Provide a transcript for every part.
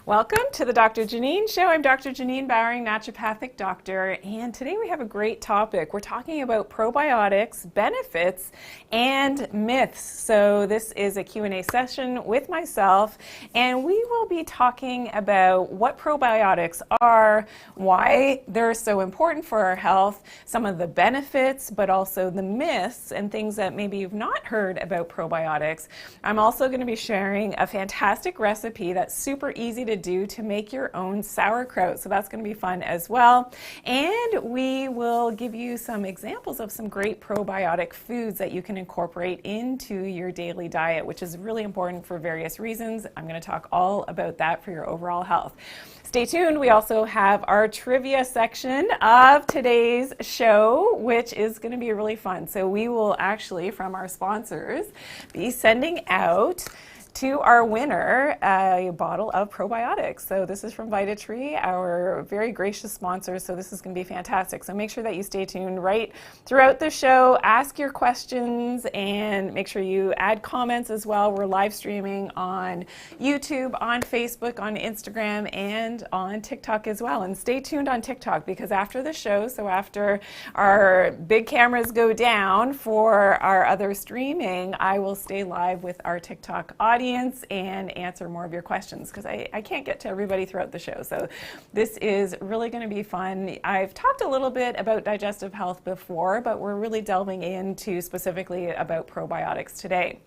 Welcome to the Doctor Janine Show. I'm Doctor Janine Bowring, naturopathic doctor, and today we have a great topic. We're talking about probiotics, benefits, and myths. So this is a Q&A session with myself, and we will be talking about what probiotics are, why they're so important for our health, some of the benefits, but also the myths and things that maybe you've not heard about probiotics. I'm also going to be sharing a fantastic recipe that's super easy to do to make your own sauerkraut. So that's going to be fun as well. And we will give you some examples of some great probiotic foods that you can incorporate into your daily diet, which is really important for various reasons. I'm going to talk all about that for your overall health. Stay tuned. We also have our trivia section of today's show, which is going to be really fun. So we will actually, from our sponsors, be sending out to our winner a bottle of probiotics. So this is from VitaTree, our very gracious sponsor. So this is going to be fantastic. So make sure that you stay tuned right throughout the show. Ask your questions and make sure you add comments as well. We're live streaming on YouTube, on Facebook, on Instagram, and on TikTok as well. And stay tuned on TikTok because after the show, so after our big cameras go down for our other streaming, I will stay live with our TikTok audience and answer more of your questions because I can't get to everybody throughout the show. So this is really going to be fun. I've talked a little bit about digestive health before, but we're really delving into specifically about probiotics today,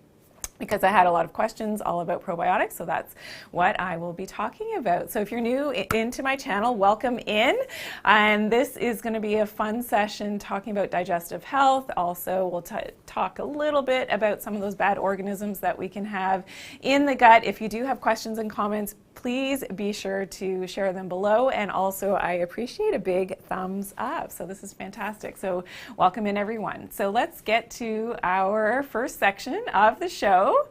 because I had a lot of questions all about probiotics, so that's what I will be talking about. So if you're new into my channel, welcome in. And this is going to be a fun session talking about digestive health. Also, we'll talk a little bit about some of those bad organisms that we can have in the gut. If you do have questions and comments, please be sure to share them below. And also, I appreciate a big thumbs up. So this is fantastic. So welcome in, everyone. So let's get to our first section of the show.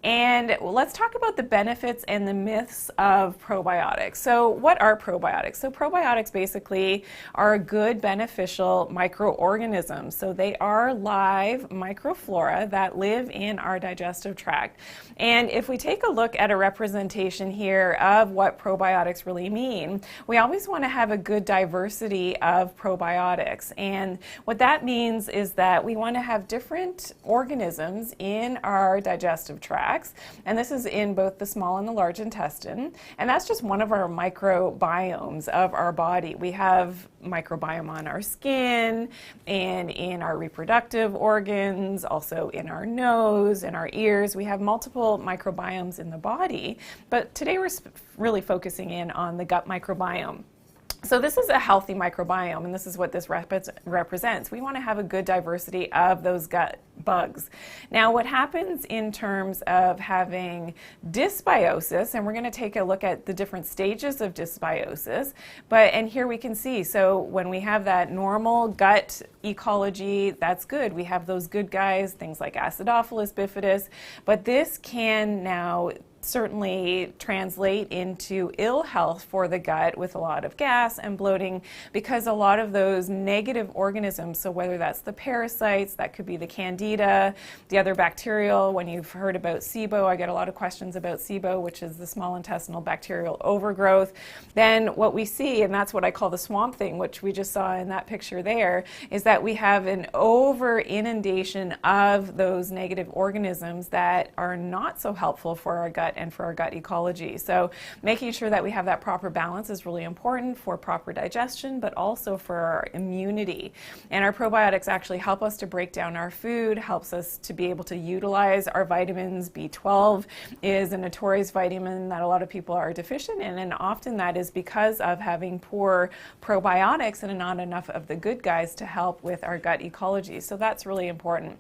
And let's talk about the benefits and the myths of probiotics. So what are probiotics? So probiotics basically are good beneficial microorganisms. So they are live microflora that live in our digestive tract. And if we take a look at a representation here of what probiotics really mean, we always want to have a good diversity of probiotics. And what that means is that we want to have different organisms in our digestive tract. And this is in both the small and the large intestine. And that's just one of our microbiomes of our body. We have microbiome on our skin and in our reproductive organs, also in our nose and our ears. We have multiple microbiomes in the body. But today we're really focusing in on the gut microbiome. So this is a healthy microbiome, and this is what this represents. We want to have a good diversity of those gut bugs. Now, what happens in terms of having dysbiosis, and we're going to take a look at the different stages of dysbiosis, and here we can see, so when we have that normal gut ecology, that's good. We have those good guys, things like Acidophilus bifidus, but this can now certainly translate into ill health for the gut with a lot of gas and bloating because a lot of those negative organisms, so whether that's the parasites, that could be the candida, the other bacterial, when you've heard about SIBO, I get a lot of questions about SIBO, which is the small intestinal bacterial overgrowth. Then what we see, and that's what I call the swamp thing, which we just saw in that picture there, is that we have an over inundation of those negative organisms that are not so helpful for our gut and for our gut ecology. So making sure that we have that proper balance is really important for proper digestion, but also for our immunity. And our probiotics actually help us to break down our food, helps us to be able to utilize our vitamins. B12 is a notorious vitamin that a lot of people are deficient in, and often that is because of having poor probiotics and not enough of the good guys to help with our gut ecology. So that's really important.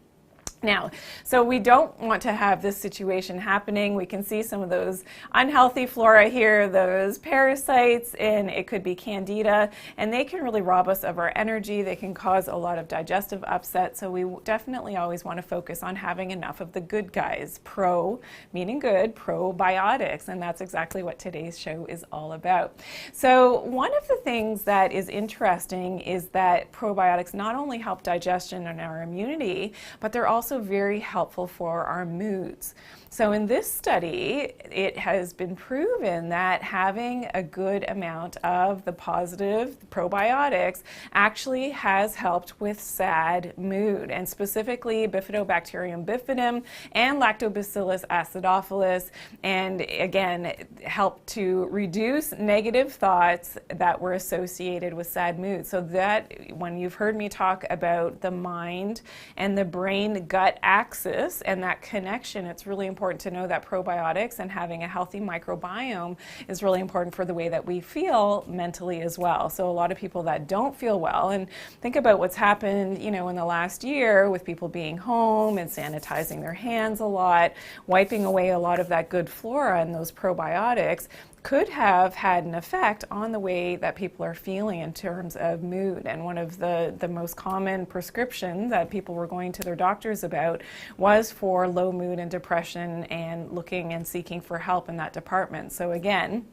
Now, so we don't want to have this situation happening. We can see some of those unhealthy flora here, those parasites, and it could be candida, and they can really rob us of our energy. They can cause a lot of digestive upset, so we definitely always want to focus on having enough of the good guys, pro, meaning good, probiotics, and that's exactly what today's show is all about. So one of the things that is interesting is that probiotics not only help digestion and our immunity, but they're also also very helpful for our moods. So in this study, it has been proven that having a good amount of the positive probiotics actually has helped with sad mood, and specifically Bifidobacterium bifidum and Lactobacillus acidophilus, and again, helped to reduce negative thoughts that were associated with sad mood. So that when you've heard me talk about the mind and the brain gut axis and that connection, it's really important to know that probiotics and having a healthy microbiome is really important for the way that we feel mentally as well. So a lot of people that don't feel well, and think about what's happened, in the last year with people being home and sanitizing their hands a lot, wiping away a lot of that good flora and those probiotics, could have had an effect on the way that people are feeling in terms of mood. And one of the most common prescriptions that people were going to their doctors about was for low mood and depression and looking and seeking for help in that department. So again,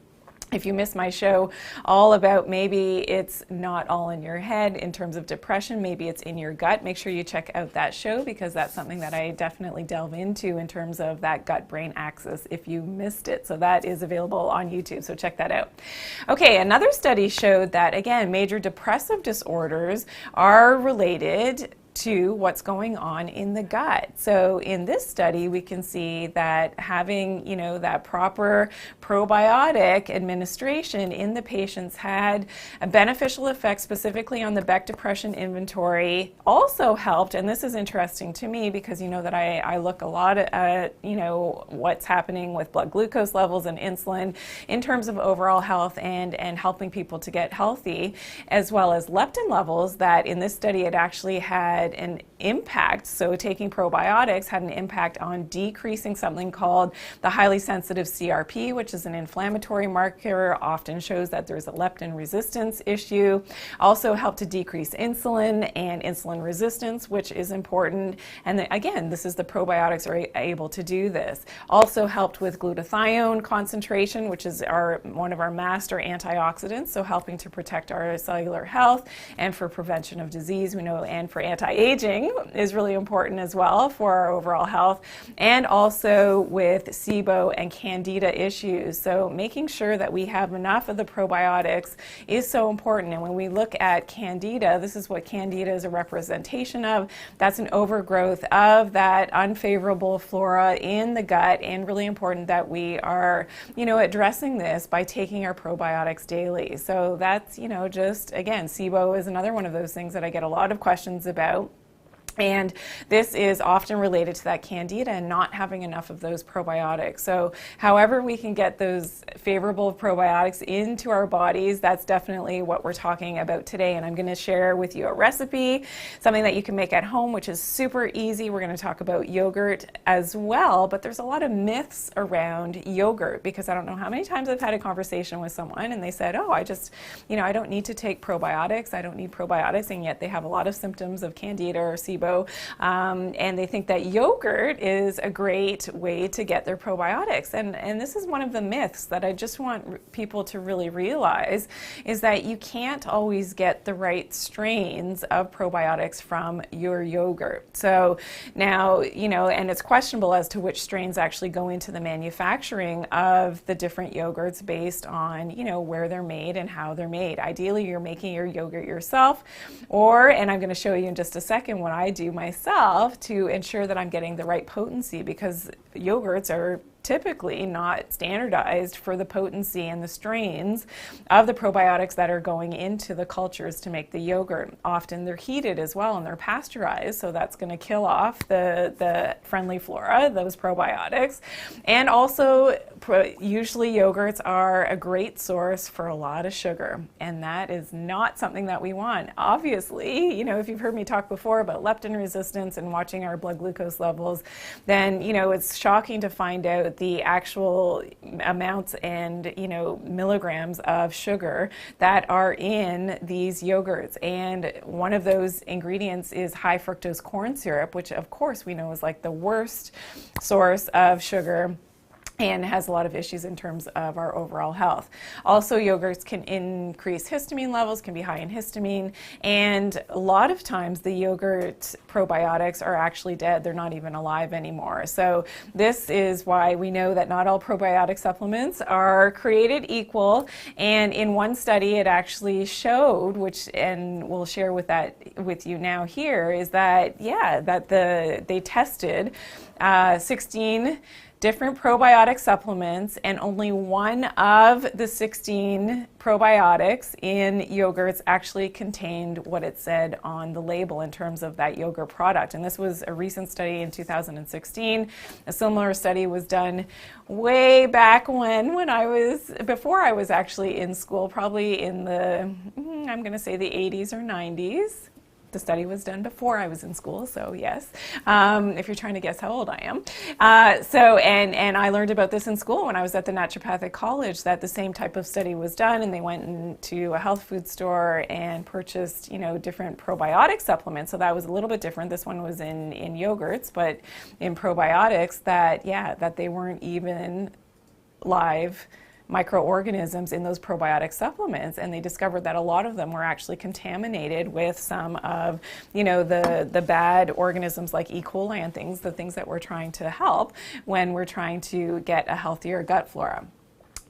if you missed my show all about maybe it's not all in your head in terms of depression, maybe it's in your gut, make sure you check out that show, because that's something that I definitely delve into in terms of that gut-brain axis if you missed it. So that is available on YouTube, so check that out. Okay, another study showed that, again, major depressive disorders are related to what's going on in the gut. So in this study, we can see that having, that proper probiotic administration in the patients had a beneficial effect specifically on the Beck Depression Inventory. Also helped, and this is interesting to me because you know that I look a lot at, what's happening with blood glucose levels and insulin in terms of overall health and helping people to get healthy, as well as leptin levels, that in this study it actually had an impact. So taking probiotics had an impact on decreasing something called the highly sensitive CRP, which is an inflammatory marker, often shows that there's a leptin resistance issue. Also helped to decrease insulin and insulin resistance, which is important. And again, this is the probiotics are able to do this. Also helped with glutathione concentration, which is one of our master antioxidants, so helping to protect our cellular health and for prevention of disease, we know, and for anti-aging is really important as well for our overall health, and also with SIBO and Candida issues. So making sure that we have enough of the probiotics is so important. And when we look at Candida, this is what Candida is a representation of. That's an overgrowth of that unfavorable flora in the gut, and really important that we are, addressing this by taking our probiotics daily. So that's, just again, SIBO is another one of those things that I get a lot of questions about. And this is often related to that Candida and not having enough of those probiotics. So however we can get those favorable probiotics into our bodies, that's definitely what we're talking about today. And I'm going to share with you a recipe, something that you can make at home, which is super easy. We're going to talk about yogurt as well, but there's a lot of myths around yogurt, because I don't know how many times I've had a conversation with someone and they said, oh, I just, I don't need to take probiotics. I don't need probiotics. And yet they have a lot of symptoms of Candida or SIBO. And they think that yogurt is a great way to get their probiotics. And this is one of the myths that I just want people to really realize, is that you can't always get the right strains of probiotics from your yogurt. So now, and it's questionable as to which strains actually go into the manufacturing of the different yogurts based on, where they're made and how they're made. Ideally, you're making your yogurt yourself, and I'm going to show you in just a second what I do myself to ensure that I'm getting the right potency, because yogurts are typically not standardized for the potency and the strains of the probiotics that are going into the cultures to make the yogurt. Often they're heated as well and they're pasteurized, so that's going to kill off the friendly flora, those probiotics. And also, usually yogurts are a great source for a lot of sugar, and that is not something that we want. Obviously, if you've heard me talk before about leptin resistance and watching our blood glucose levels, then, it's shocking to find out the actual amounts and milligrams of sugar that are in these yogurts. And one of those ingredients is high fructose corn syrup, which of course we know is like the worst source of sugar and has a lot of issues in terms of our overall health. Also, yogurts can increase histamine levels, can be high in histamine, and a lot of times the yogurt probiotics are actually dead. They're not even alive anymore. So this is why we know that not all probiotic supplements are created equal. And in one study, it actually showed, which, and we'll share with you now here, is that, they tested 16 different probiotic supplements, and only one of the 16 probiotics in yogurts actually contained what it said on the label in terms of that yogurt product. And this was a recent study in 2016. A similar study was done way back before I was actually in school, probably in the, I'm going to say the 80s or 90s. The study was done before I was in school, so yes, if you're trying to guess how old I am. And I learned about this in school when I was at the naturopathic college, that the same type of study was done, and they went into a health food store and purchased, different probiotic supplements. So that was a little bit different. This one was in yogurts, but in probiotics that they weren't even live microorganisms in those probiotic supplements, and they discovered that a lot of them were actually contaminated with some of the bad organisms like E. coli and the things that we're trying to help when we're trying to get a healthier gut flora.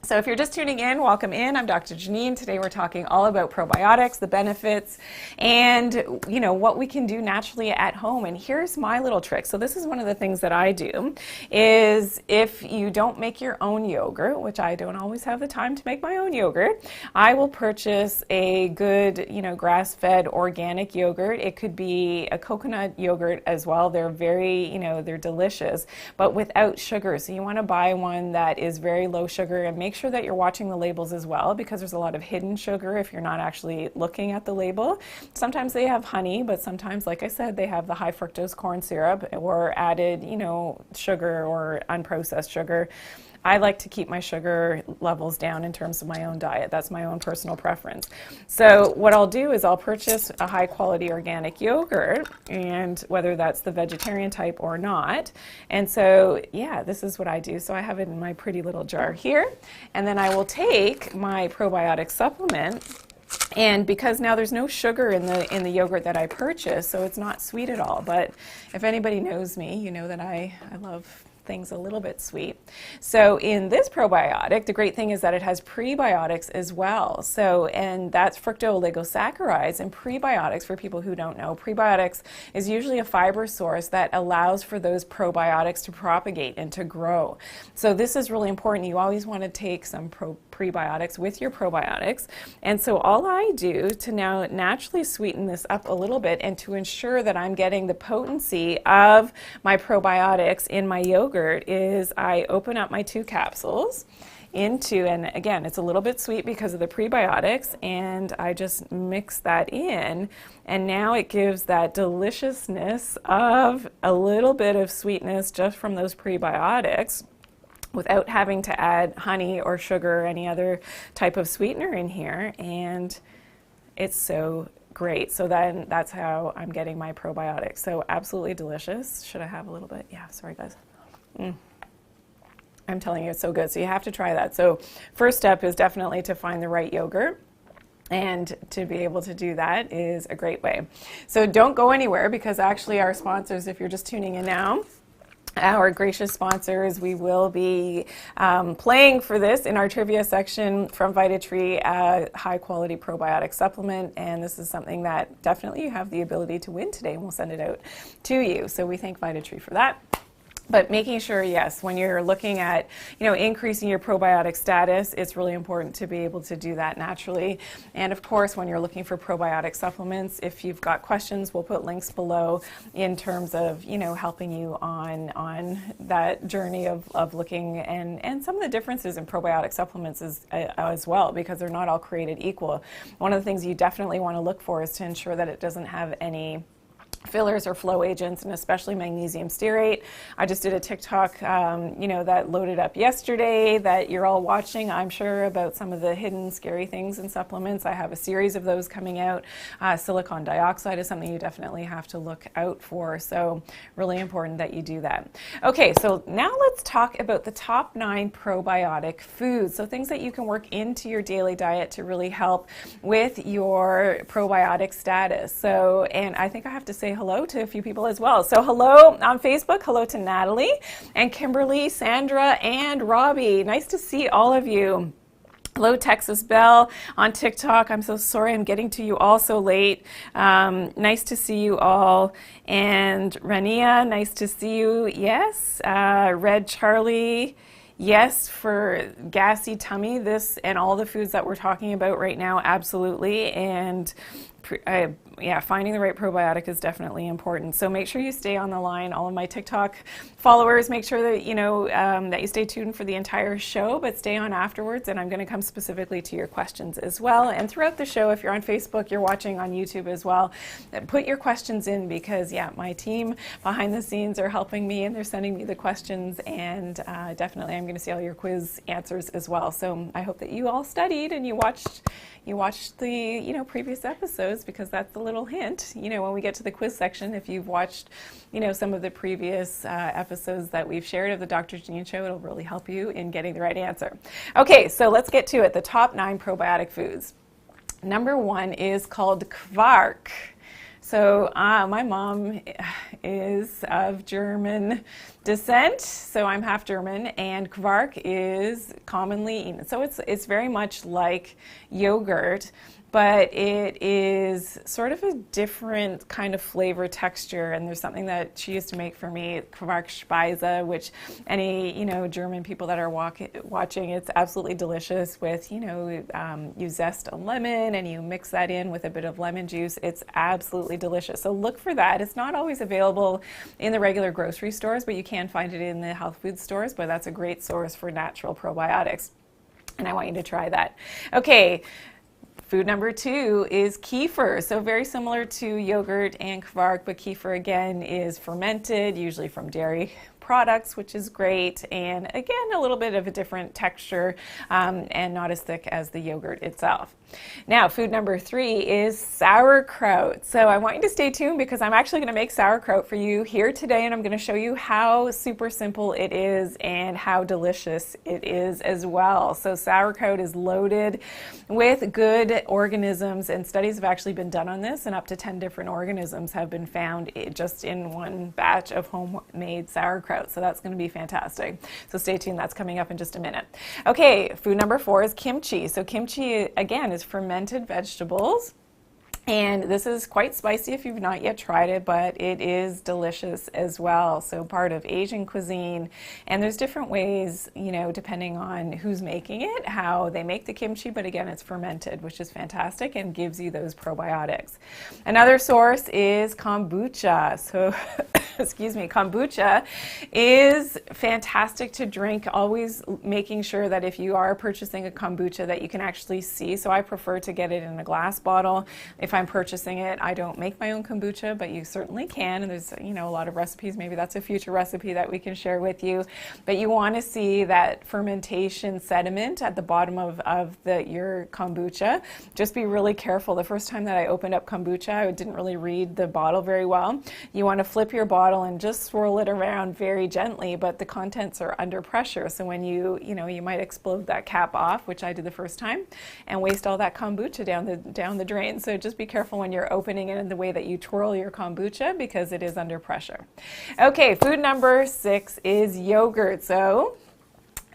So if you're just tuning in, welcome in. I'm Dr. Janine. Today we're talking all about probiotics, the benefits, and what we can do naturally at home. And here's my little trick. So this is one of the things that I do, is if you don't make your own yogurt, which I don't always have the time to make my own yogurt, I will purchase a good, grass-fed organic yogurt. It could be a coconut yogurt as well. They're very, they're delicious, but without sugar. So you want to buy one that is very low sugar, and make sure that you're watching the labels as well, because there's a lot of hidden sugar if you're not actually looking at the label. Sometimes they have honey, but sometimes, like I said, they have the high fructose corn syrup or added, sugar or unprocessed sugar. I like to keep my sugar levels down in terms of my own diet. That's my own personal preference. So what I'll do is I'll purchase a high quality organic yogurt, and whether that's the vegetarian type or not. And so, this is what I do. So I have it in my pretty little jar here, and then I will take my probiotic supplement. And because now there's no sugar in the yogurt that I purchase, so it's not sweet at all. But if anybody knows me, you know that I love things a little bit sweet. So in this probiotic, the great thing is that it has prebiotics as well. So, and that's fructooligosaccharides. And prebiotics, for people who don't know, prebiotics is usually a fiber source that allows for those probiotics to propagate and to grow. So this is really important. You always want to take some prebiotics with your probiotics. And so all I do to now naturally sweeten this up a little bit, and to ensure that I'm getting the potency of my probiotics in my yogurt, is I open up my 2 capsules into, and again, it's a little bit sweet because of the prebiotics, and I just mix that in, and now it gives that deliciousness of a little bit of sweetness just from those prebiotics, without having to add honey or sugar or any other type of sweetener in here. And it's so great. So then that's how I'm getting my probiotics. So absolutely delicious. Should I have a little bit? Yeah, sorry guys. I'm telling you, it's so good. So you have to try that. So first step is definitely to find the right yogurt. And to be able to do that is a great way. So don't go anywhere, because actually our sponsors, if you're just tuning in now, our gracious sponsors, we will be playing for this in our trivia section from VitaTree, a high quality probiotic supplement. And this is something that definitely you have the ability to win today, and we'll send it out to you. So we thank VitaTree for that. But making sure, yes, when you're looking at, increasing your probiotic status, it's really important to be able to do that naturally. And of course, when you're looking for probiotic supplements, if you've got questions, we'll put links below in terms of, helping you on that journey of looking, and some of the differences in probiotic supplements as well, because they're not all created equal. One of the things you definitely want to look for is to ensure that it doesn't have any fillers or flow agents, and especially magnesium stearate. I just did a TikTok, that loaded up yesterday that you're all watching, I'm sure, about some of the hidden scary things in supplements. I have a series of those coming out. Silicon dioxide is something you definitely have to look out for. So really important that you do that. Okay, so now let's talk about the top 9 probiotic foods. So things that you can work into your daily diet to really help with your probiotic status. So, and I think I have to say hello to a few people as well. So hello on Facebook, hello to Natalie and Kimberly, Sandra, and Robbie. Nice to see all of you. Hello, Texas Belle on TikTok. I'm so sorry I'm getting to you all so late. Nice to see you all. And Rania, nice to see you. Yes. Red Charlie. Yes, for gassy tummy, this and all the foods that we're talking about right now, absolutely. And finding the right probiotic is definitely important. So make sure you stay on the line. All of my TikTok followers, make sure that that you stay tuned for the entire show, but stay on afterwards, and I'm going to come specifically to your questions as well. And throughout the show, if you're on Facebook, you're watching on YouTube as well, put your questions in, because my team behind the scenes are helping me, and they're sending me the questions, and definitely I'm going to see all your quiz answers as well. So I hope that you all studied and you watched the previous episodes, because that's the little hint, when we get to the quiz section. If you've watched some of the previous episodes that we've shared of the Doctor Janine show, it'll really help you in getting the right answer. Okay, so let's get to it. The top 9 probiotic foods. Number 1 is called Quark. So my mom is of German descent, so I'm half German, and Quark is commonly eaten. So it's very much like yogurt, but it is sort of a different kind of flavor texture. And there's something that she used to make for me, Quarkspeise, which any German people that are watching, it's absolutely delicious. With you zest a lemon and you mix that in with a bit of lemon juice. It's absolutely delicious. So look for that. It's not always available in the regular grocery stores, but you can find it in the health food stores. But that's a great source for natural probiotics, and I want you to try that. Okay. Food number 2 is kefir. So very similar to yogurt and Quark, but kefir again is fermented, usually from dairy products, which is great, and again a little bit of a different texture, and not as thick as the yogurt itself. Now, food number 3 is sauerkraut. So I want you to stay tuned, because I'm actually going to make sauerkraut for you here today, and I'm going to show you how super simple it is and how delicious it is as well. So sauerkraut is loaded with good organisms, and studies have actually been done on this, and up to 10 different organisms have been found just in one batch of homemade sauerkraut. So that's going to be fantastic. So stay tuned. That's coming up in just a minute. Okay, food number 4 is kimchi. So kimchi, again, is fermented vegetables. And this is quite spicy if you've not yet tried it, but it is delicious as well. So part of Asian cuisine, and there's different ways, depending on who's making it, how they make the kimchi, but again, it's fermented, which is fantastic and gives you those probiotics. Another source is kombucha. So, excuse me, kombucha is fantastic to drink, always making sure that if you are purchasing a kombucha that you can actually see. So I prefer to get it in a glass bottle. If I'm purchasing it, I don't make my own kombucha, but you certainly can. And there's, a lot of recipes. Maybe that's a future recipe that we can share with you. But you want to see that fermentation sediment at the bottom of your kombucha. Just be really careful. The first time that I opened up kombucha, I didn't really read the bottle very well. You want to flip your bottle and just swirl it around very gently, but the contents are under pressure. So when you might explode that cap off, which I did the first time, and waste all that kombucha down the drain. So just be careful when you're opening it in the way that you twirl your kombucha, because it is under pressure. Okay, food number 6 is yogurt. So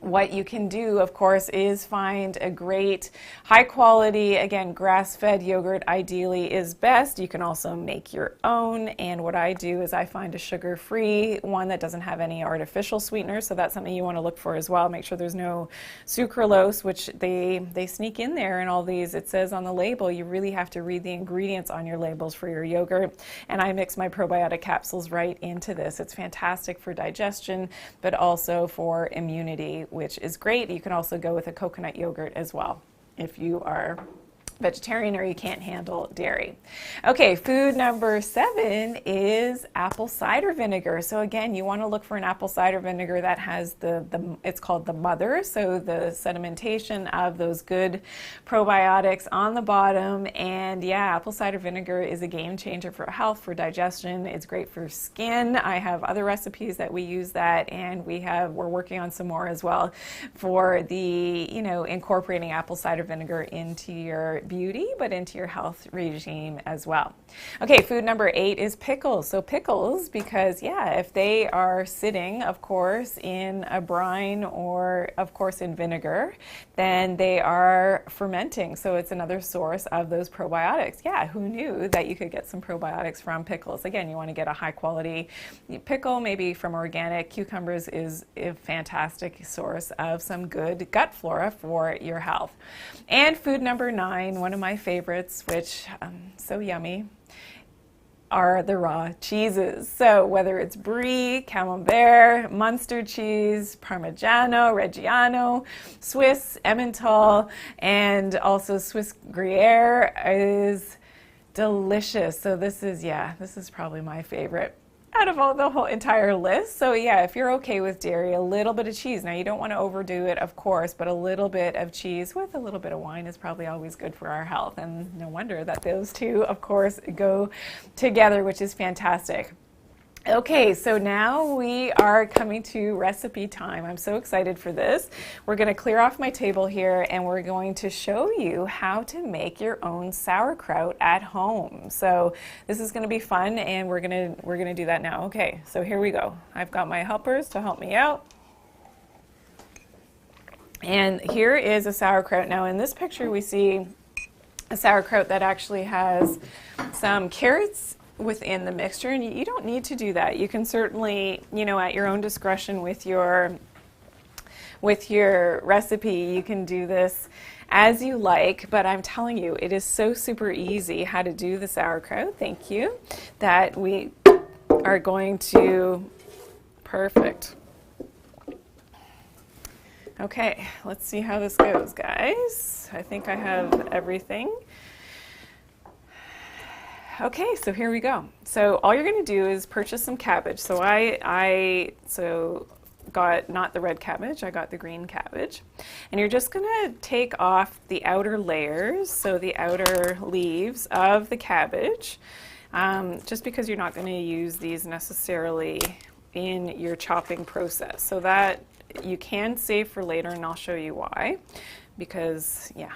what you can do, of course, is find a great high quality, again, grass-fed yogurt ideally is best. You can also make your own, and what I do is I find a sugar-free one that doesn't have any artificial sweeteners, so that's something you want to look for as well. Make sure there's no sucralose, which they sneak in there in all these. It says on the label, you really have to read the ingredients on your labels for your yogurt, and I mix my probiotic capsules right into this. It's fantastic for digestion, but also for immunity, which is great. You can also go with a coconut yogurt as well if you are vegetarian or you can't handle dairy. Okay, food number 7 is apple cider vinegar. So again, you want to look for an apple cider vinegar that has it's called the mother, so the sedimentation of those good probiotics on the bottom. And yeah, apple cider vinegar is a game changer for health, for digestion. It's great for skin. I have other recipes that we use that, and we're working on some more as well for the, incorporating apple cider vinegar into your beauty, but into your health regime as well. Okay, food number 8 is pickles. So pickles, because if they are sitting, of course, in a brine or of course in vinegar, then they are fermenting. So it's another source of those probiotics. Yeah, who knew that you could get some probiotics from pickles? Again, you want to get a high quality pickle, maybe from organic. Cucumbers is a fantastic source of some good gut flora for your health. And food number 9, one of my favorites, which so yummy, are the raw cheeses. So whether it's brie, camembert, Munster cheese, Parmigiano, Reggiano, Swiss, Emmental, and also Swiss Gruyere is delicious. So this is probably my favorite out of the whole entire list. So yeah, if you're okay with dairy, a little bit of cheese. Now you don't want to overdo it, of course, but a little bit of cheese with a little bit of wine is probably always good for our health. And no wonder that those two, of course, go together, which is fantastic. Okay, so now we are coming to recipe time. I'm so excited for this. We're going to clear off my table here, and we're going to show you how to make your own sauerkraut at home. So this is going to be fun, and we're going to do that now. Okay, so here we go. I've got my helpers to help me out. And here is a sauerkraut. Now in this picture we see a sauerkraut that actually has some carrots within the mixture, and you don't need to do that. You can certainly, at your own discretion with your recipe, you can do this as you like, but I'm telling you, it is so super easy how to do the sauerkraut, thank you, that we are going to, perfect. Okay, let's see how this goes, guys. I think I have everything. Okay, so here we go. So all you're going to do is purchase some cabbage. So I got not the red cabbage, I got the green cabbage. And you're just going to take off the outer layers, so the outer leaves of the cabbage, just because you're not going to use these necessarily in your chopping process. So that you can save for later, and I'll show you why, because you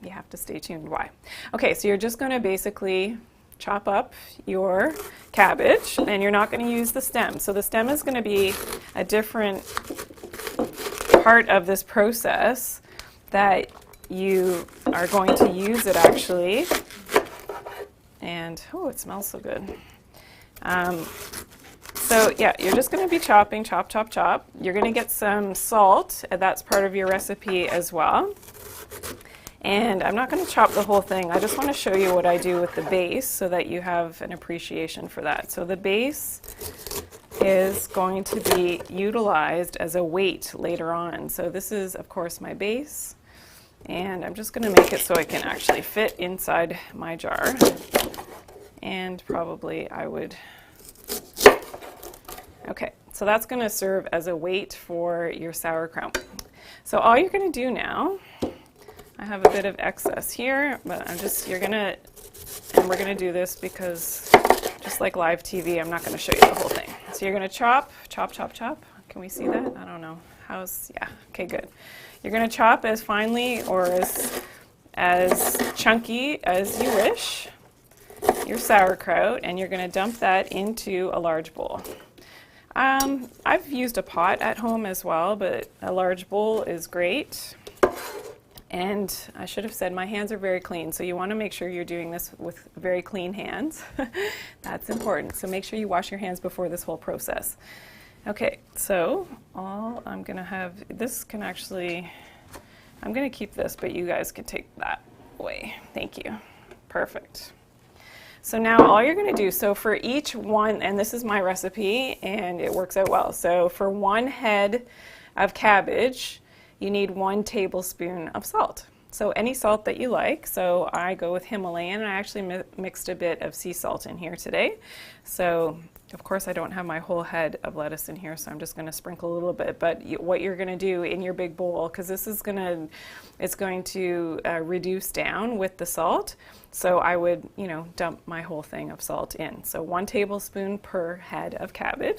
have to stay tuned why. Okay, so you're just going to basically chop up your cabbage, and you're not going to use the stem. So the stem is going to be a different part of this process that you are going to use it actually. And oh, it smells so good. So yeah, you're just going to be chopping, chop, chop, chop. You're going to get some salt, and that's part of your recipe as well. And I'm not going to chop the whole thing. I just want to show you what I do with the base so that you have an appreciation for that. So the base is going to be utilized as a weight later on. So this is, of course, my base. And I'm just going to make it so it can actually fit inside my jar. And probably I would... Okay, so that's going to serve as a weight for your sauerkraut. So all you're going to do now... I have a bit of excess here, but we're gonna do this because just like live TV, I'm not gonna show you the whole thing. So you're gonna chop, chop, chop, chop. Can we see that? I don't know. Okay, good. You're gonna chop as finely or as chunky as you wish your sauerkraut, and you're gonna dump that into a large bowl. I've used a pot at home as well, but a large bowl is great. And I should have said my hands are very clean, so you want to make sure you're doing this with very clean hands. That's important. So make sure you wash your hands before this whole process. Okay, so I'm going to have, this can actually, I'm going to keep this, but you guys can take that away. Thank you. Perfect. So now all you're going to do, so for each one, and this is my recipe, and it works out well. So for one head of cabbage, you need 1 tablespoon of salt. So any salt that you like. So I go with Himalayan, and I actually mixed a bit of sea salt in here today. So of course I don't have my whole head of lettuce in here, so I'm just going to sprinkle a little bit. But what you're going to do in your big bowl, because this is it's going to reduce down with the salt. So I would, dump my whole thing of salt in. So 1 tablespoon per head of cabbage.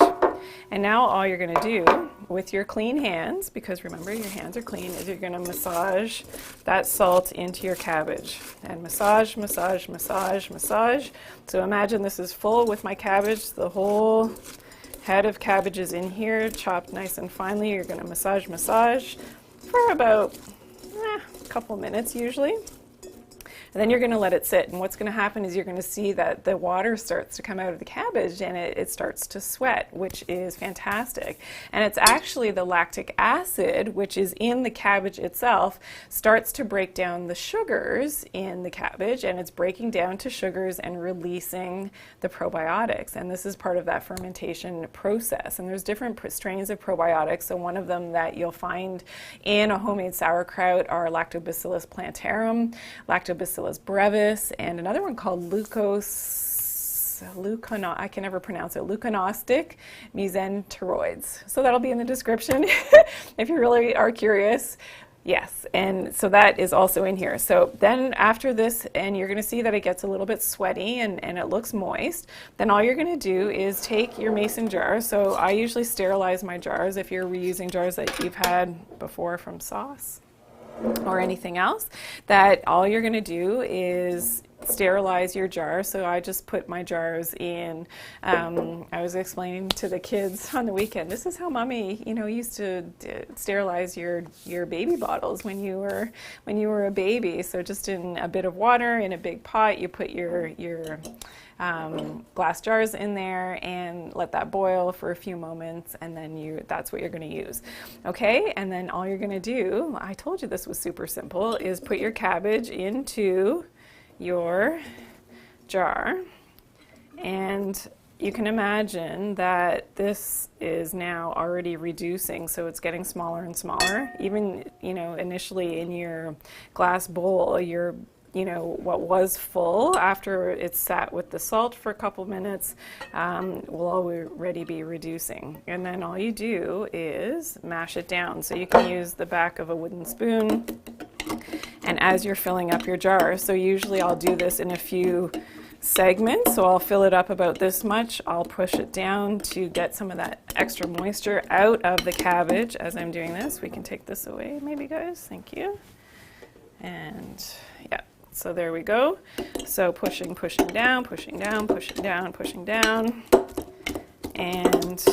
And now all you're going to do with your clean hands, because remember your hands are clean, is you're going to massage that salt into your cabbage. And massage, massage, massage, massage. So imagine this is full with my cabbage. The whole head of cabbage is in here, chopped nice and finely. You're going to massage, massage for about a couple minutes usually. And then you're going to let it sit, and what's going to happen is you're going to see that the water starts to come out of the cabbage, and it starts to sweat, which is fantastic. And it's actually the lactic acid, which is in the cabbage itself, starts to break down the sugars in the cabbage, and it's breaking down to sugars and releasing the probiotics. And this is part of that fermentation process. And there's different strains of probiotics. So one of them that you'll find in a homemade sauerkraut are Lactobacillus plantarum, Lactobacillus brevis, and another one called I can never pronounce it, leuconostic mesenteroids. So that'll be in the description if you really are curious. Yes, and so that is also in here. So then after this, and you're going to see that it gets a little bit sweaty and it looks moist, then all you're going to do is take your mason jar. So I usually sterilize my jars if you're reusing jars that you've had before from sauce or anything else, that all you're going to do is sterilize your jar. So I just put my jars in, I was explaining to the kids on the weekend, this is how mommy, used to sterilize your baby bottles when you were a baby. So just in a bit of water in a big pot, you put your glass jars in there and let that boil for a few moments, and then that's what you're going to use. Okay, and then all you're going to do, I told you this was super simple, is put your cabbage into your jar, and you can imagine that this is now already reducing, so it's getting smaller and smaller. Even, initially in your glass bowl, what was full, after it's sat with the salt for a couple minutes, will already be reducing. And then all you do is mash it down. So you can use the back of a wooden spoon, and as you're filling up your jar, so usually I'll do this in a few segments, so I'll fill it up about this much, I'll push it down to get some of that extra moisture out of the cabbage. As I'm doing this, we can take this away maybe, guys, thank you. And yeah, so there we go. So pushing down, pushing down, pushing down, pushing down, and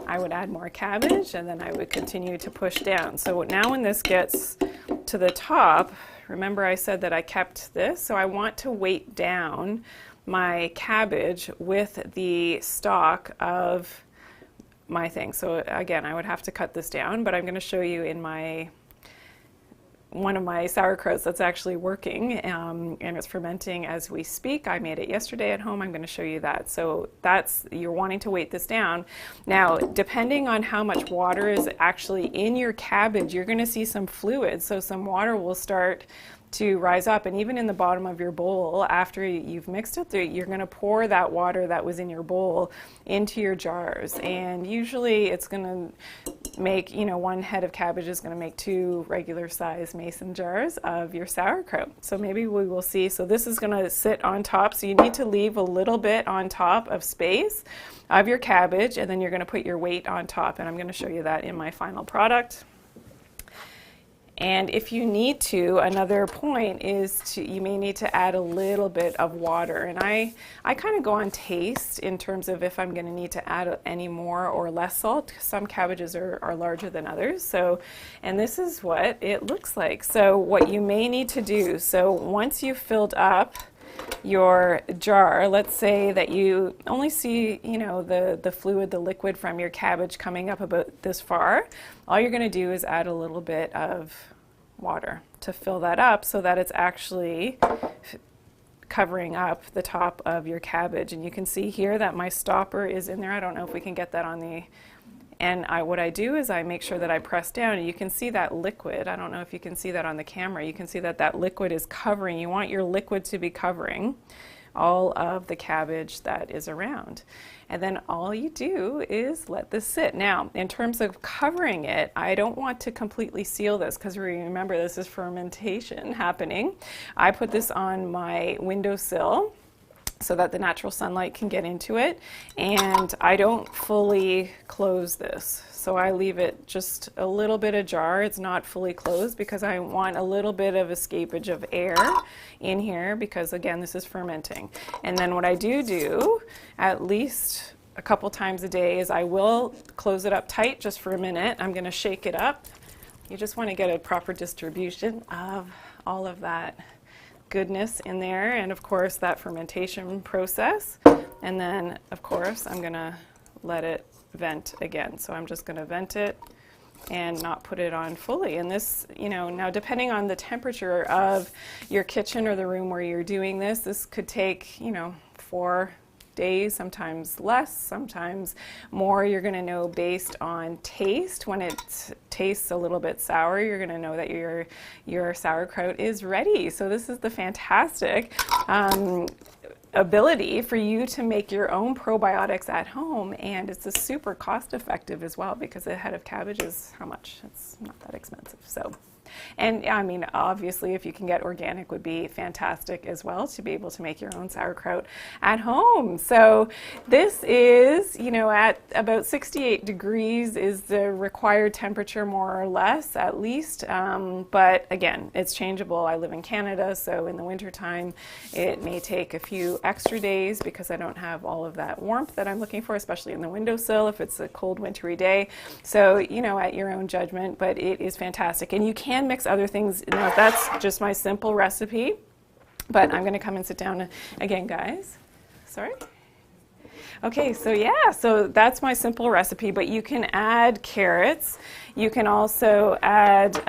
I would add more cabbage, and then I would continue to push down. So now when this gets to the top, remember I said that I kept this, so I want to weight down my cabbage with the stalk of my thing. So again, I would have to cut this down, but I'm going to show you in one of my sauerkrauts that's actually working, and it's fermenting as we speak. I made it yesterday at home. I'm going to show you that. So you're wanting to weight this down. Now, depending on how much water is actually in your cabbage, you're going to see some fluid. So some water will start to rise up, and even in the bottom of your bowl, after you've mixed it, you're going to pour that water that was in your bowl into your jars. And usually it's going to make, 1 head of cabbage is going to make 2 regular size mason jars of your sauerkraut. So maybe we will see. So this is going to sit on top, so you need to leave a little bit on top of space of your cabbage, and then you're going to put your weight on top, and I'm going to show you that in my final product. And if you need to, another point is you may need to add a little bit of water. And I kind of go on taste in terms of if I'm going to need to add any more or less salt. Some cabbages are larger than others. So, and this is what it looks like. So what you may need to do, so once you've filled up your jar, let's say that you only see, the fluid, the liquid from your cabbage coming up about this far, all you're going to do is add a little bit of water to fill that up so that it's actually covering up the top of your cabbage. And you can see here that my stopper is in there. I don't know if we can get that on And what I do is I make sure that I press down, and you can see that liquid. I don't know if you can see that on the camera. You can see that that liquid is covering. You want your liquid to be covering all of the cabbage that is around. And then all you do is let this sit. Now, in terms of covering it, I don't want to completely seal this, because remember, this is fermentation happening. I put this on my windowsill so that the natural sunlight can get into it, and I don't fully close this. So I leave it just a little bit ajar. It's not fully closed because I want a little bit of escapage of air in here, because again, this is fermenting. And then what I do at least a couple times a day is I will close it up tight just for a minute. I'm going to shake it up. You just want to get a proper distribution of all of that goodness in there, and of course that fermentation process. And then of course I'm gonna let it vent again. So I'm just gonna vent it and not put it on fully. And this, now depending on the temperature of your kitchen or the room where you're doing this, this could take 4 days, sometimes less, sometimes more. You're going to know based on taste. When it tastes a little bit sour, you're going to know that your sauerkraut is ready. So this is the fantastic ability for you to make your own probiotics at home, and it's a super cost effective as well, because a head of cabbage is how much? It's not that expensive. So. And I mean, obviously, if you can get organic, would be fantastic as well, to be able to make your own sauerkraut at home. So this is, at about 68 degrees is the required temperature, more or less, at least. But again, it's changeable. I live in Canada, so in the wintertime, it may take a few extra days because I don't have all of that warmth that I'm looking for, especially in the windowsill if it's a cold, wintry day. So, at your own judgment, but it is fantastic. And you can mix other things. Now, that's just my simple recipe, but I'm going to come and sit down again, guys. Sorry. Okay, so that's my simple recipe, but you can add carrots. You can also add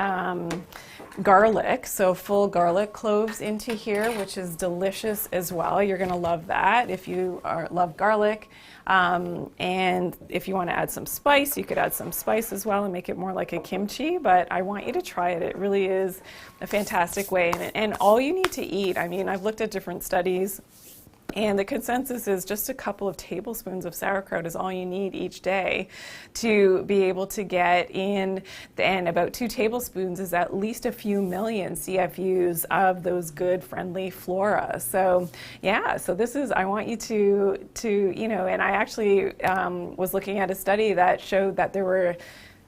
garlic, so full garlic cloves into here, which is delicious as well. You're going to love that if you love garlic. And if you want to add some spice, you could add some spice as well and make it more like a kimchi, but I want you to try it. It really is a fantastic way. And all you need to eat, I mean, I've looked at different studies, and the consensus is just a couple of tablespoons of sauerkraut is all you need each day to be able to get in, and about 2 tablespoons is at least a few million CFUs of those good, friendly flora. So yeah, so this is, I want you to and I actually was looking at a study that showed that there were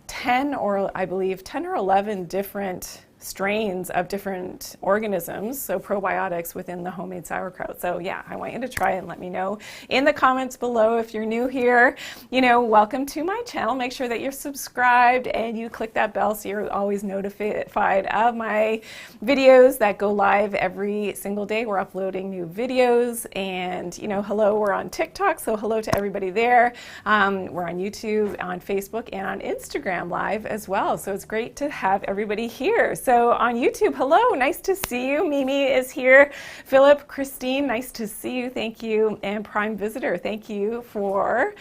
10 or 11 different strains of different organisms, so probiotics within the homemade sauerkraut. So yeah, I want you to try it and let me know in the comments below. If you're new here, welcome to my channel. Make sure that you're subscribed and you click that bell so you're always notified of my videos that go live every single day. We're uploading new videos, and hello, we're on TikTok, so hello to everybody there. We're on YouTube, on Facebook, and on Instagram live as well. So it's great to have everybody here. So on YouTube, hello, nice to see you. Mimi is here. Philip, Christine, nice to see you. Thank you. And Prime Visitor, thank you for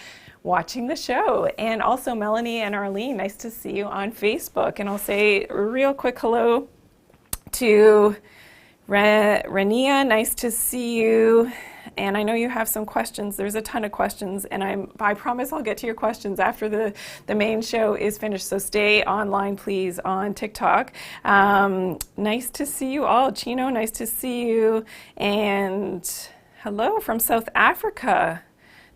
watching the show. And also Melanie and Arlene, nice to see you on Facebook. And I'll say a real quick hello to Renia, nice to see you. And I know you have some questions. There's a ton of questions, and I promise I'll get to your questions after the main show is finished. So stay online, please, on TikTok. Nice to see you all. Chino, nice to see you. And hello from South Africa.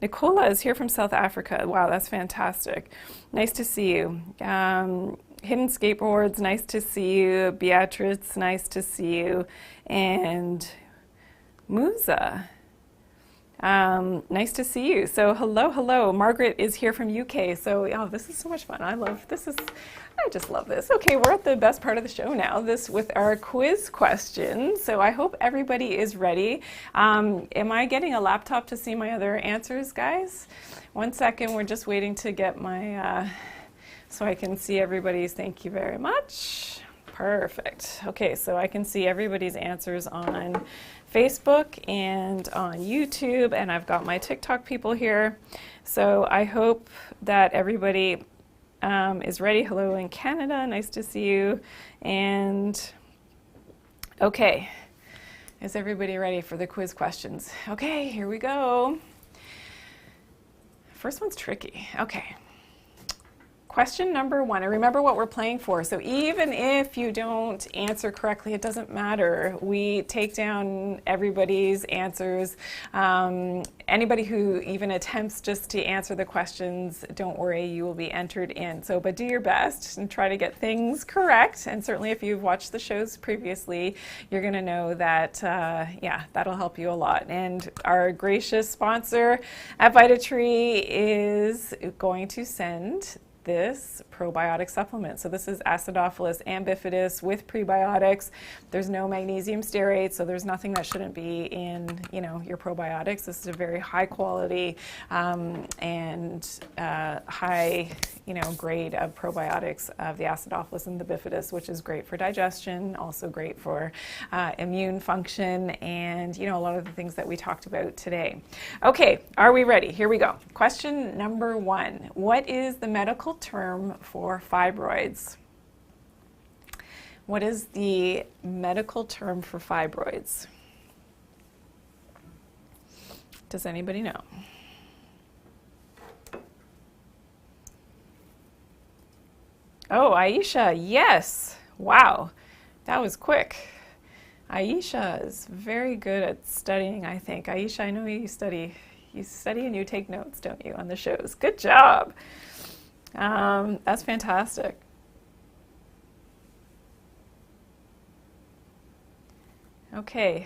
Nicola is here from South Africa. Wow, that's fantastic. Nice to see you. Hidden Skateboards, nice to see you. Beatrice, nice to see you. And Musa, nice to see you. So hello. Margaret is here from UK. So this is so much fun. I just love this. Okay, we're at the best part of the show now, this with our quiz questions. So I hope everybody is ready. Am I getting a laptop to see my other answers, guys? 1 second, we're just waiting to get my, so I can see everybody's. Thank you very much. Perfect. Okay, so I can see everybody's answers on Facebook and on YouTube, and I've got my TikTok people here. So I hope that everybody is ready. Hello in Canada. Nice to see you. And okay, is everybody ready for the quiz questions? Okay, here we go. First one's tricky. Okay. Question number 1, and remember what we're playing for. So even if you don't answer correctly, it doesn't matter. We take down everybody's answers. Anybody who even attempts just to answer the questions, don't worry, you will be entered in. So, but do your best and try to get things correct. And certainly if you've watched the shows previously, you're going to know that, yeah, that'll help you a lot. And our gracious sponsor at VitaTree is going to send this probiotic supplement. So this is Acidophilus and Bifidus with prebiotics. There's no magnesium stearate, so there's nothing that shouldn't be in, you know, your probiotics. This is a very high quality and high, you know, grade of probiotics of the Acidophilus and the Bifidus, which is great for digestion, also great for immune function, and, you know, a lot of the things that we talked about today. Okay, are we ready? Here we go. Question number 1. What is the medical term for fibroids? What is the medical term for fibroids? Does anybody know? Oh, Aisha, yes. Wow, that was quick. Aisha is very good at studying, I think. Aisha, I know you study and you take notes, don't you, on the shows? Good job. That's fantastic. Okay.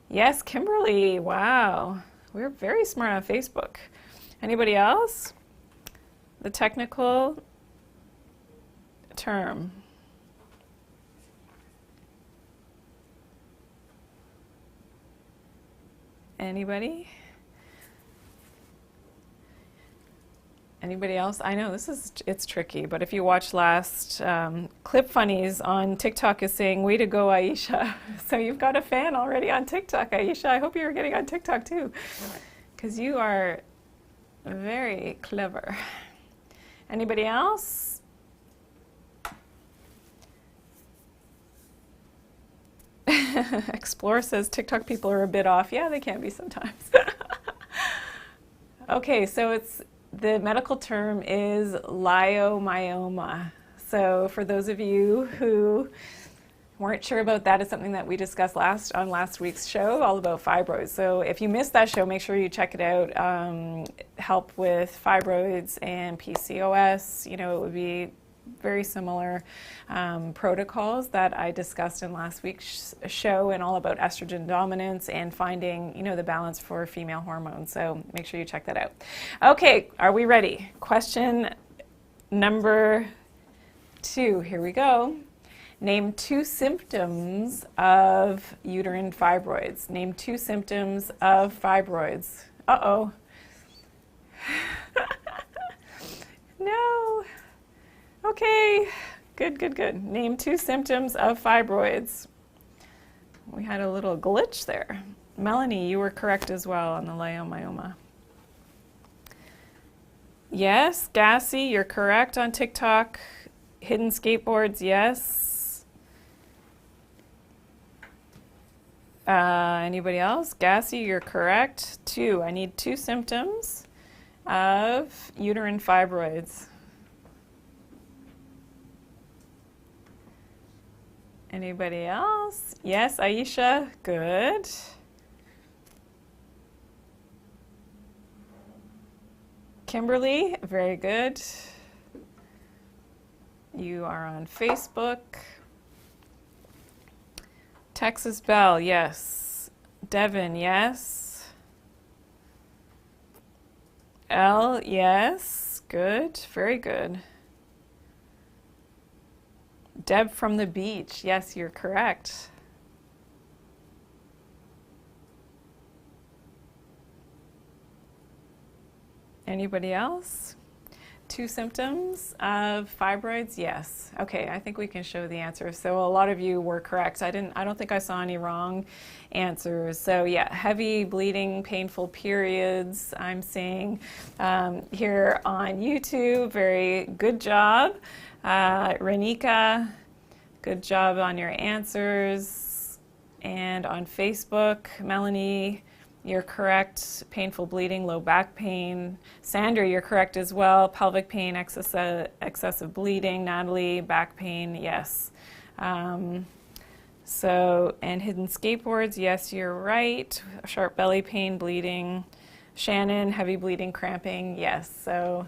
Yes, Kimberly. Wow. We're very smart on Facebook. Anybody else? The technical term. Anybody? Anybody else? I know it's tricky, but if you watch last Clip Funnies on TikTok is saying, way to go, Aisha. So you've got a fan already on TikTok, Aisha. I hope you're getting on TikTok too, because you are very clever. Anybody else? Explorer says TikTok people are a bit off. Yeah, they can be sometimes. Okay, so the medical term is leiomyoma. So for those of you who weren't sure about that, it's something that we discussed on last week's show, all about fibroids. So if you missed that show, make sure you check it out. Help with fibroids and PCOS. You know, it would be very similar protocols that I discussed in last week's show, and all about estrogen dominance and finding, you know, the balance for female hormones. So make sure you check that out. Okay, are we ready? Question number 2. Here we go. Name 2 symptoms of uterine fibroids. Name 2 symptoms of fibroids. Uh-oh. No. Okay, good. Name 2 symptoms of fibroids. We had a little glitch there. Melanie, you were correct as well on the leiomyoma. Yes, Gassy, you're correct on TikTok. Hidden skateboards, yes. Anybody else? Gassy, you're correct. 2. I need 2 symptoms of uterine fibroids. Anybody else? Yes, Aisha, good. Kimberly, very good. You are on Facebook. Texas Bell, yes. Devin, yes. Elle, yes. Good, very good. Deb from the beach, yes, you're correct. Anybody else? 2 symptoms of fibroids? Yes. Okay, I think we can show the answer. So a lot of you were correct. I don't think I saw any wrong answers. So yeah, heavy bleeding, painful periods, I'm seeing here on YouTube. Very good job. Renika, good job on your answers. And on Facebook, Melanie, you're correct. Painful bleeding, low back pain. Sandra, you're correct as well. Pelvic pain, excessive bleeding. Natalie, back pain, yes. And hidden skateboards, yes, you're right. Sharp belly pain, bleeding. Shannon, heavy bleeding, cramping, yes. So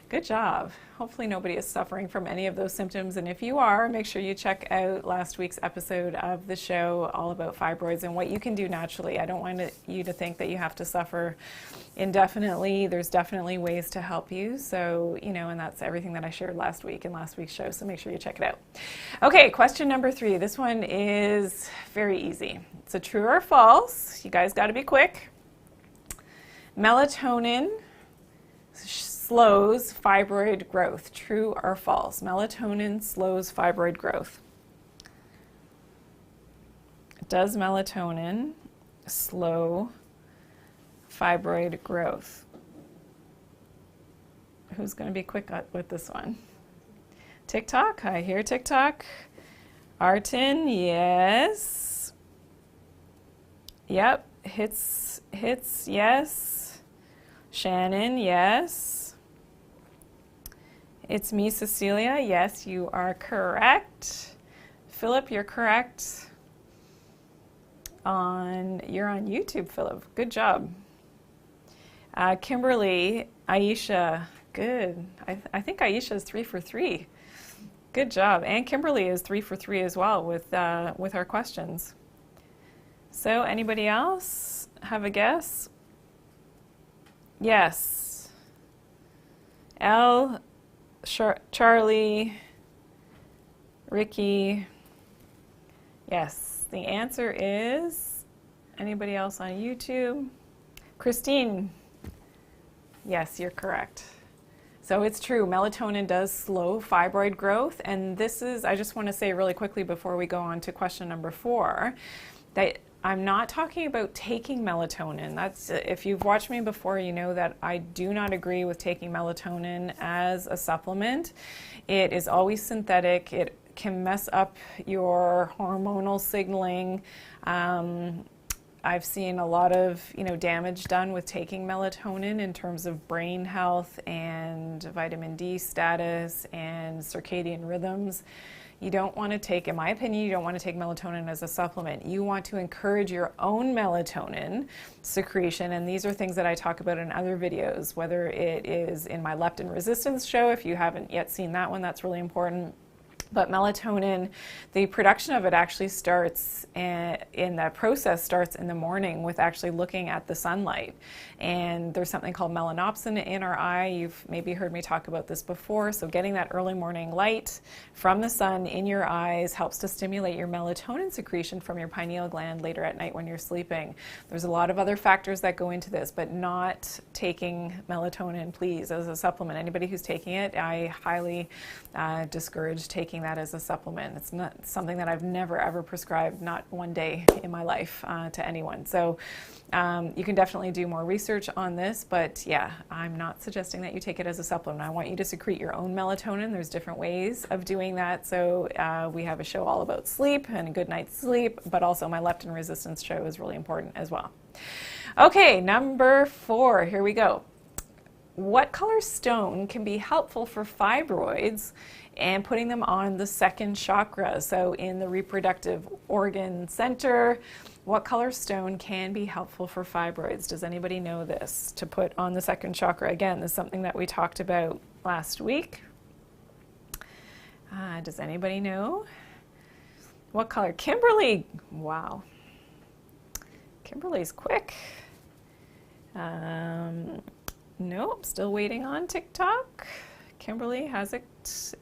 good job. Hopefully nobody is suffering from any of those symptoms, and if you are, make sure you check out last week's episode of the show all about fibroids and what you can do naturally. I don't want you to think that you have to suffer indefinitely. There's definitely ways to help you. So, and that's everything that I shared last week in last week's show, so make sure you check it out. Okay, question number 3. This one is very easy. It's a true or false. You guys got to be quick. Melatonin slows fibroid growth. True or false? Melatonin slows fibroid growth. Does melatonin slow fibroid growth? Who's going to be quick with this one? TikTok? I hear TikTok. Artin, yes. Yep. Hits, yes. Shannon, yes. It's me, Cecilia. Yes, you are correct. Philip, you're correct. You're on YouTube, Philip. Good job. Kimberly, Aisha, good. I think Aisha is 3 for 3. Good job. And Kimberly is 3 for 3 as well with our questions. So anybody else have a guess? Yes. L, Charlie, Ricky. Yes, the answer is, anybody else on YouTube? Christine. Yes, you're correct. So it's true, melatonin does slow fibroid growth, and this is, I just want to say really quickly before we go on to question number 4, that I'm not talking about taking melatonin. That's, if you've watched me before, you know that I do not agree with taking melatonin as a supplement. It is always synthetic. It can mess up your hormonal signaling. I've seen a lot of damage done with taking melatonin in terms of brain health and vitamin D status and circadian rhythms. You don't want to take, in my opinion, you don't want to take melatonin as a supplement. You want to encourage your own melatonin secretion, and these are things that I talk about in other videos, whether it is in my leptin resistance show. If you haven't yet seen that one, that's really important. But melatonin, the production of it actually starts in the process starts in the morning with actually looking at the sunlight. And there's something called melanopsin in our eye. You've maybe heard me talk about this before. So getting that early morning light from the sun in your eyes helps to stimulate your melatonin secretion from your pineal gland later at night when you're sleeping. There's a lot of other factors that go into this, but not taking melatonin, please, as a supplement. Anybody who's taking it, I highly discourage taking that as a supplement. It's not something that I've never ever prescribed, not one day in my life, to anyone. So you can definitely do more research on this, but yeah, I'm not suggesting that you take it as a supplement. I want you to secrete your own melatonin. There's different ways of doing that. So we have a show all about sleep and a good night's sleep, but also my leptin resistance show is really important as well. Okay, number 4, here we go. What color stone can be helpful for fibroids and putting them on the second chakra? So in the reproductive organ center, what color stone can be helpful for fibroids? Does anybody know this to put on the second chakra? Again, this is something that we talked about last week. Does anybody know? What color? Kimberly. Wow. Kimberly's quick. Nope, still waiting on TikTok. Kimberly has it.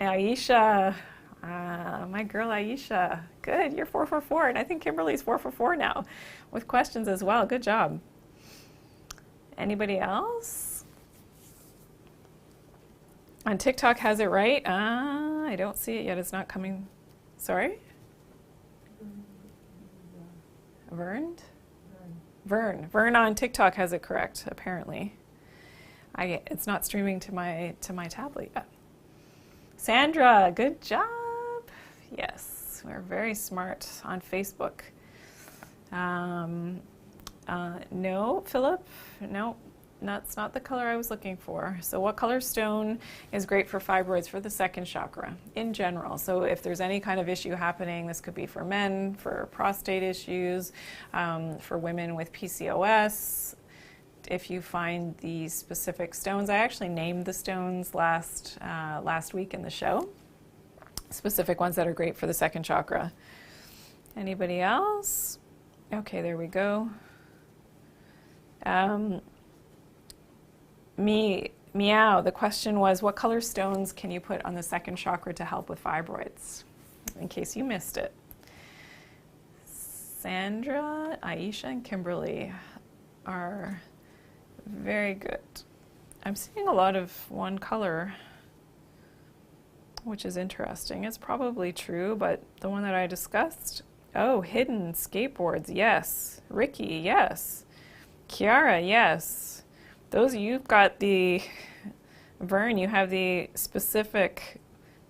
Aisha, my girl Aisha. Good, you're 4 for 4, and I think Kimberly's 4 for 4 now with questions as well. Good job. Anybody else? On TikTok has it right. I don't see it yet. It's not coming. Sorry? Vern? Vern on TikTok has it correct, apparently. It's not streaming to my tablet yet. Sandra, good job. Yes, we're very smart on Facebook. No, Philip, no, that's not the color I was looking for. So what color stone is great for fibroids for the second chakra in general? So if there's any kind of issue happening, this could be for men, for prostate issues, for women with PCOS. If you find these specific stones, I actually named the stones last week in the show. Specific ones that are great for the second chakra. Anybody else? Okay, there we go. Meow, the question was, what color stones can you put on the second chakra to help with fibroids? In case you missed it. Sandra, Aisha, and Kimberly are very good. I'm seeing a lot of one color, which is interesting. It's probably true, but the one that I discussed, oh, hidden skateboards, yes. Ricky, yes. Kiara, yes. Those, you've got the, Vern, you have the specific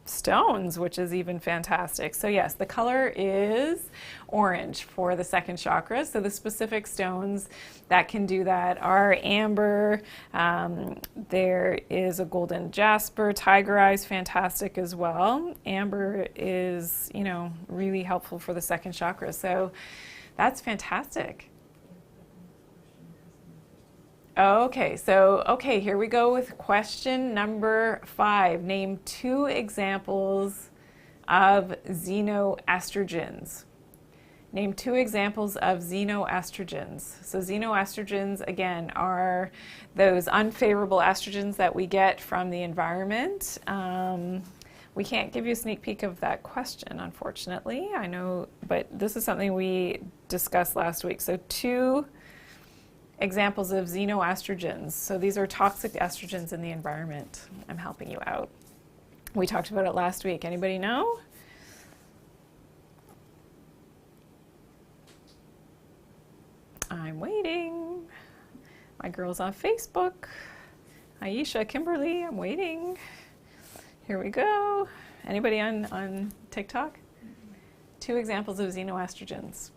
stones, which is even fantastic. So yes, the color is orange for the second chakra. So the specific stones that can do that are amber, there is a golden jasper, tiger eyes, fantastic as well. Amber is, really helpful for the second chakra. So that's fantastic. Okay, here we go with question number 5. Name 2 examples of xenoestrogens. Name 2 examples of xenoestrogens. So xenoestrogens, again, are those unfavorable estrogens that we get from the environment. We can't give you a sneak peek of that question, unfortunately. I know, but this is something we discussed last week. So 2 examples of xenoestrogens. So these are toxic estrogens in the environment. I'm helping you out. We talked about it last week. Anybody know? I'm waiting. My girl's on Facebook. Aisha, Kimberly, I'm waiting. Here we go. Anybody on TikTok? 2 examples of xenoestrogens.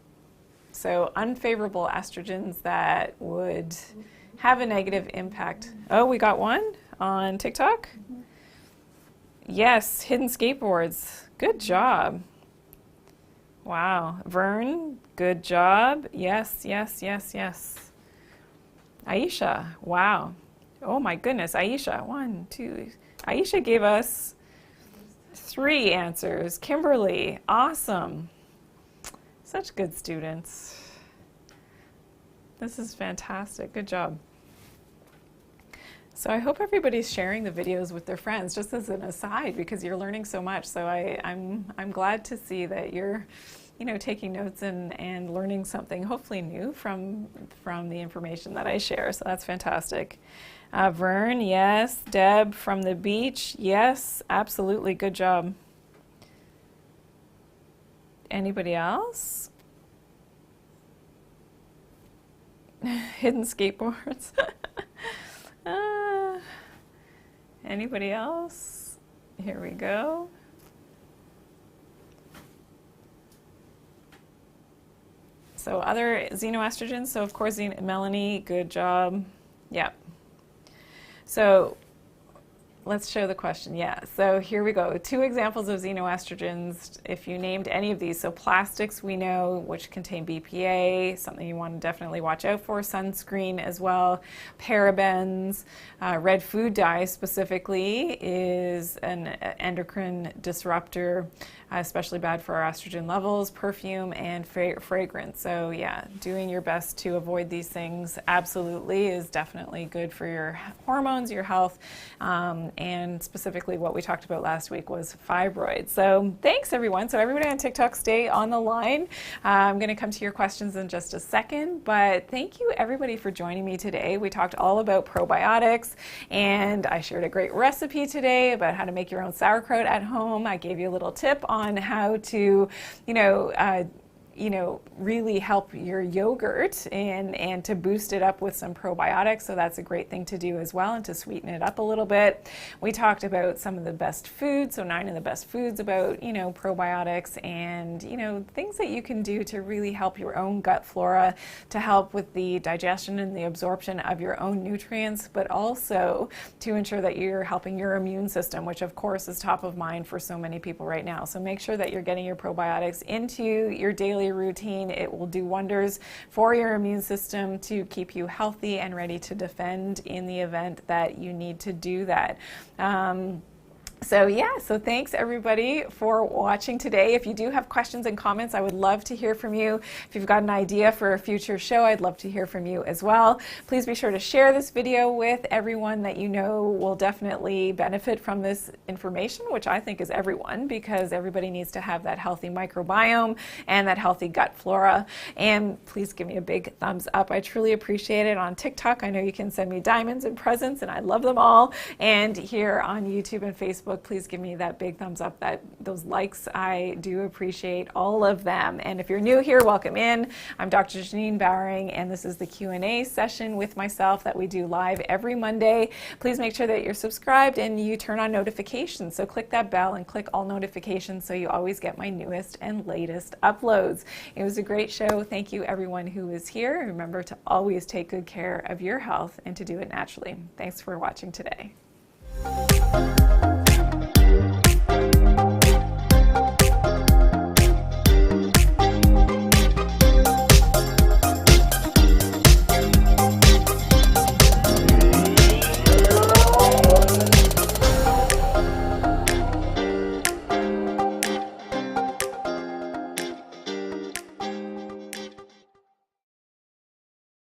So unfavorable estrogens that would have a negative impact. Oh, we got one on TikTok? Yes, hidden skateboards. Good job. Wow. Vern, good job. Yes. Aisha, wow. Oh my goodness, Aisha, 1, 2. Aisha gave us 3 answers. Kimberly, awesome. Such good students. This is fantastic. Good job. So I hope everybody's sharing the videos with their friends, just as an aside, because you're learning so much. So I'm glad to see that you're, taking notes and learning something hopefully new from the information that I share. So that's fantastic. Vern, yes. Deb from the beach, yes, absolutely. Good job. Anybody else? Hidden skateboards. Anybody else? Here we go. So other xenoestrogens. So of course, Melanie, good job. Yeah. So let's show the question. Yeah, so here we go. 2 examples of xenoestrogens, if you named any of these. So plastics, we know, which contain BPA, something you want to definitely watch out for. Sunscreen as well. Parabens, red food dye specifically is an endocrine disruptor, especially bad for our estrogen levels. Perfume and fragrance. So yeah, doing your best to avoid these things absolutely is definitely good for your hormones, your health, and specifically what we talked about last week was fibroids. So thanks everyone. So everybody on TikTok, stay on the line. I'm going to come to your questions in just a second, but thank you everybody for joining me today. We talked all about probiotics, and I shared a great recipe today about how to make your own sauerkraut at home. I gave you a little tip on how to, really help your yogurt and to boost it up with some probiotics. So that's a great thing to do as well, and to sweeten it up a little bit. We talked about some of the best foods, so 9 of the best foods about, probiotics, and, things that you can do to really help your own gut flora, to help with the digestion and the absorption of your own nutrients, but also to ensure that you're helping your immune system, which of course is top of mind for so many people right now. So make sure that you're getting your probiotics into your daily routine. It will do wonders for your immune system to keep you healthy and ready to defend in the event that you need to do that. So thanks everybody for watching today. If you do have questions and comments, I would love to hear from you. If you've got an idea for a future show, I'd love to hear from you as well. Please be sure to share this video with everyone that you know will definitely benefit from this information, which I think is everyone, because everybody needs to have that healthy microbiome and that healthy gut flora. And please give me a big thumbs up. I truly appreciate it. On TikTok, I know you can send me diamonds and presents, and I love them all. And here on YouTube and Facebook, please give me that big thumbs up, those likes. I do appreciate all of them. And if you're new here, welcome in. I'm Dr. Janine Bowring, and this is the Q&A session with myself that we do live every Monday. Please make sure that you're subscribed and you turn on notifications. So click that bell and click all notifications so you always get my newest and latest uploads. It was a great show. Thank you everyone who is here. Remember to always take good care of your health and to do it naturally. Thanks for watching today.